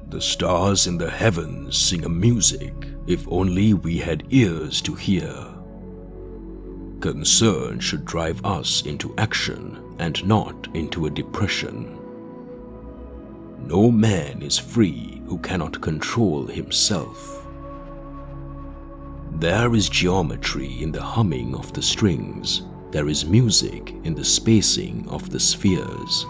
The stars in the heavens sing a music, if only we had ears to hear. Concern should drive us into action and not into a depression. No man is free who cannot control himself. There is geometry in the humming of the strings. There is music in the spacing of the spheres.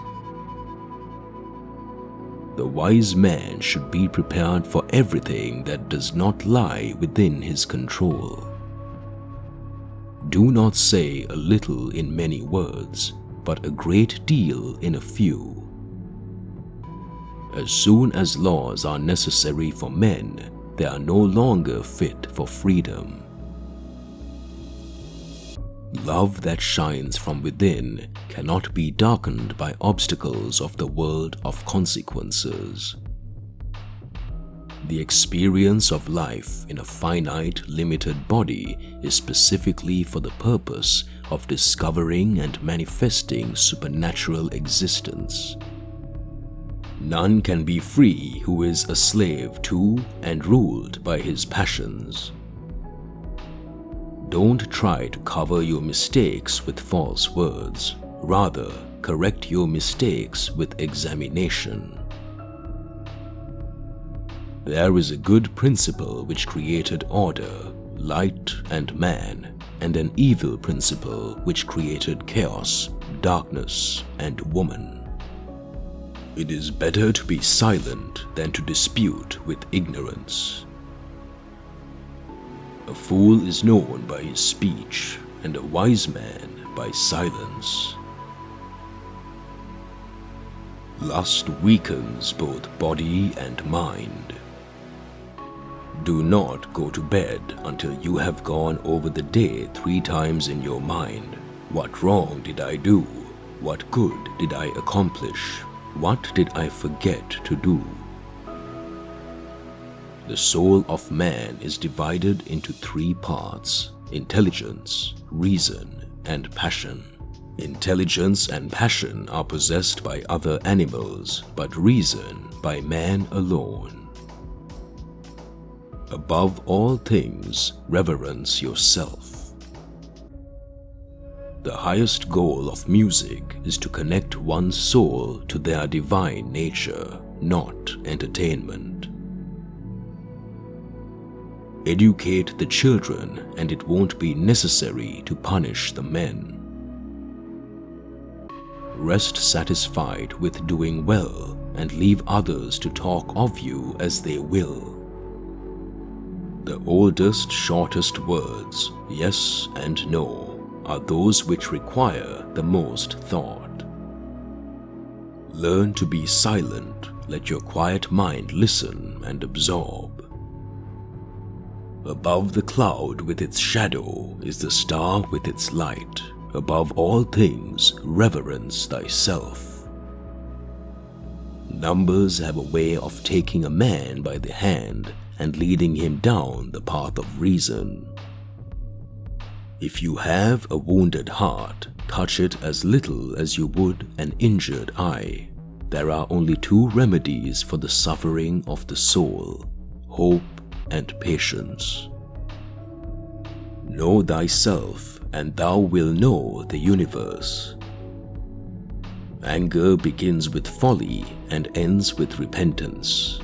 The wise man should be prepared for everything that does not lie within his control. Do not say a little in many words, but a great deal in a few. As soon as laws are necessary for men, they are no longer fit for freedom. Love that shines from within cannot be darkened by obstacles of the world of consequences. The experience of life in a finite, limited body is specifically for the purpose of discovering and manifesting supernatural existence. None can be free who is a slave to and ruled by his passions. Don't try to cover your mistakes with false words. Rather, correct your mistakes with examination. There is a good principle which created order, light, and man, and an evil principle which created chaos, darkness, and woman. It is better to be silent than to dispute with ignorance. A fool is known by his speech, and a wise man by silence. Lust weakens both body and mind. Do not go to bed until you have gone over the day 3 times in your mind. What wrong did I do? What good did I accomplish? What did I forget to do? The soul of man is divided into 3 parts: intelligence, reason, and passion. Intelligence and passion are possessed by other animals, but reason by man alone. Above all things, reverence yourself. The highest goal of music is to connect one's soul to their divine nature, not entertainment. Educate the children, and it won't be necessary to punish the men. Rest satisfied with doing well, and leave others to talk of you as they will. The oldest, shortest words, yes and no, are those which require the most thought. Learn to be silent. Let your quiet mind listen and absorb. Above the cloud with its shadow is the star with its light. Above all things, reverence thyself. Numbers have a way of taking a man by the hand and leading him down the path of reason. If you have a wounded heart, touch it as little as you would an injured eye. There are only 2 remedies for the suffering of the soul: hope and patience. Know thyself, and thou wilt know the universe. Anger begins with folly and ends with repentance.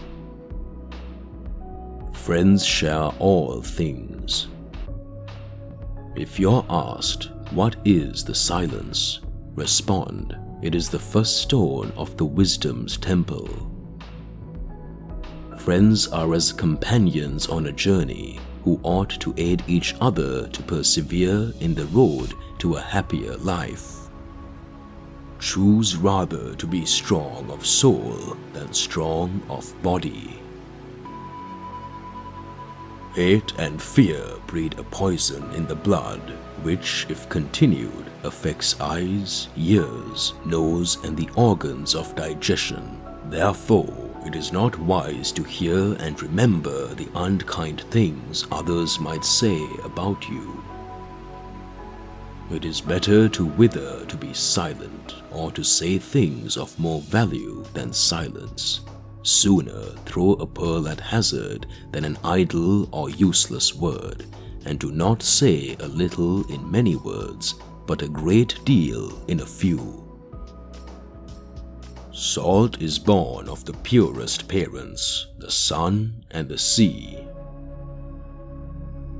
Friends share all things. If you're asked, what is the silence? Respond, it is the first stone of the wisdom's temple. Friends are as companions on a journey who ought to aid each other to persevere in the road to a happier life. Choose rather to be strong of soul than strong of body. Hate and fear breed a poison in the blood, which, if continued, affects eyes, ears, nose, and the organs of digestion. Therefore, it is not wise to hear and remember the unkind things others might say about you. It is better to wither to be silent, or to say things of more value than silence. Sooner throw a pearl at hazard than an idle or useless word, and do not say a little in many words, but a great deal in a few. Salt is born of the purest parents, the sun and the sea.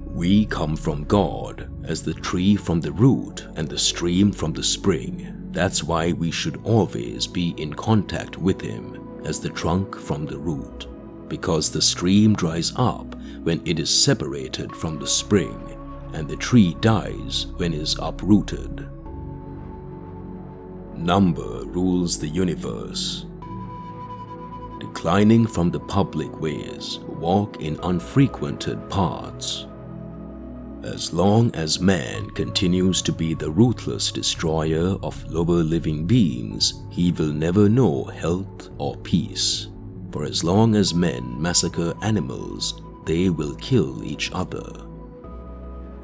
We come from God, as the tree from the root and the stream from the spring. That's why we should always be in contact with Him, as the trunk from the root, because the stream dries up when it is separated from the spring, and the tree dies when it is uprooted. Number rules the universe. Declining from the public ways, walk in unfrequented paths. As long as man continues to be the ruthless destroyer of lower living beings, he will never know health or peace. For as long as men massacre animals, they will kill each other.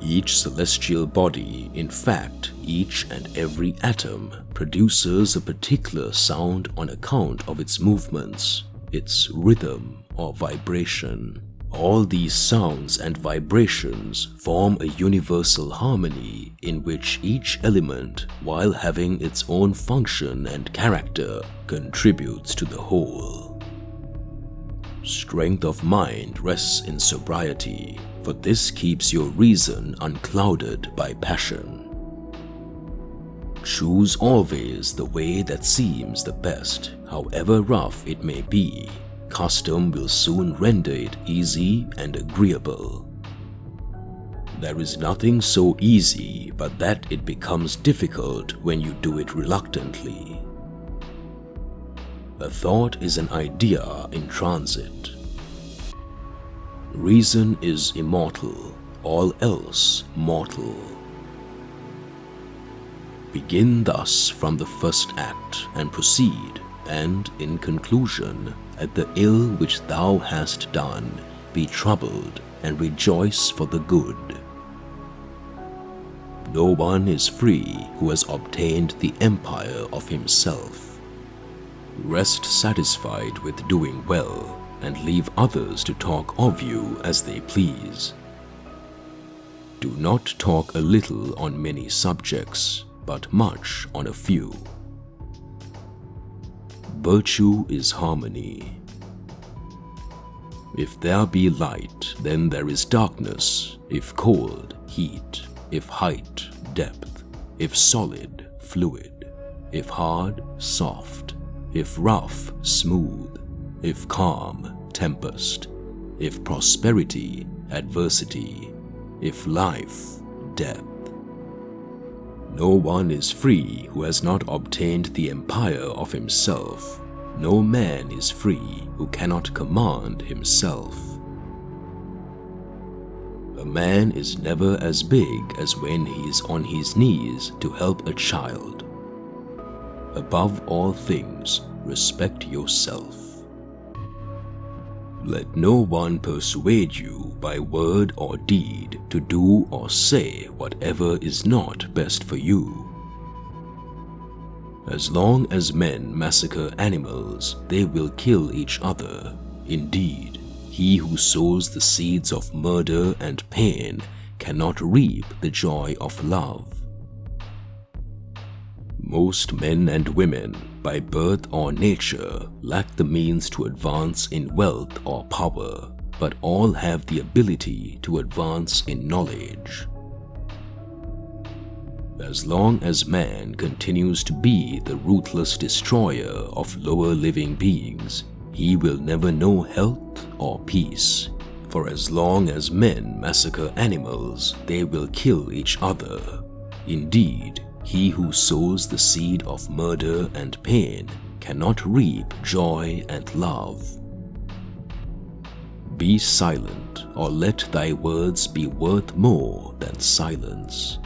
Each celestial body, in fact, each and every atom, produces a particular sound on account of its movements, its rhythm or vibration. All these sounds and vibrations form a universal harmony in which each element, while having its own function and character, contributes to the whole. Strength of mind rests in sobriety, for this keeps your reason unclouded by passion. Choose always the way that seems the best, however rough it may be. Custom will soon render it easy and agreeable. There is nothing so easy but that it becomes difficult when you do it reluctantly. A thought is an idea in transit. Reason is immortal, all else mortal. Begin thus from the first act and proceed, and in conclusion, at the ill which thou hast done, be troubled and rejoice for the good. No one is free who has obtained the empire of himself. Rest satisfied with doing well, and leave others to talk of you as they please. Do not talk a little on many subjects, but much on a few. Virtue is harmony. If there be light, then there is darkness. If cold, heat. If height, depth. If solid, fluid. If hard, soft. If rough, smooth. If calm, tempest. If prosperity, adversity. If life, death. No one is free who has not obtained the empire of himself. No man is free who cannot command himself. A man is never as big as when he is on his knees to help a child. Above all things, respect yourself. Let no one persuade you by word or deed to do or say whatever is not best for you. As long as men massacre animals, they will kill each other. Indeed, he who sows the seeds of murder and pain cannot reap the joy of love. Most men and women, by birth or nature, lack the means to advance in wealth or power, but all have the ability to advance in knowledge. As long as man continues to be the ruthless destroyer of lower living beings, he will never know health or peace. For as long as men massacre animals, they will kill each other. Indeed, he who sows the seed of murder and pain cannot reap joy and love. Be silent, or let thy words be worth more than silence.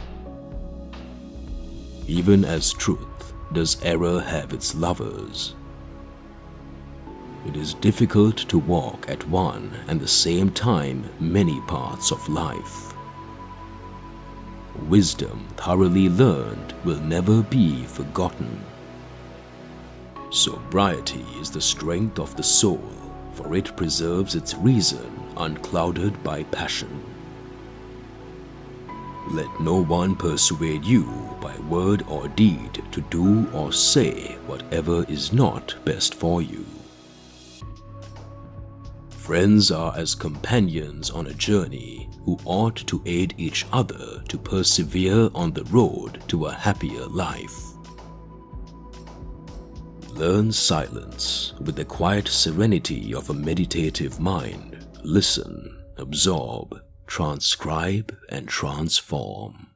Even as truth does error have its lovers. It is difficult to walk at one and the same time many paths of life. Wisdom thoroughly learned will never be forgotten. Sobriety is the strength of the soul, for it preserves its reason unclouded by passion. Let no one persuade you by word or deed to do or say whatever is not best for you. Friends are as companions on a journey who ought to aid each other to persevere on the road to a happier life. Learn silence with the quiet serenity of a meditative mind. Listen, absorb, transcribe, and transform.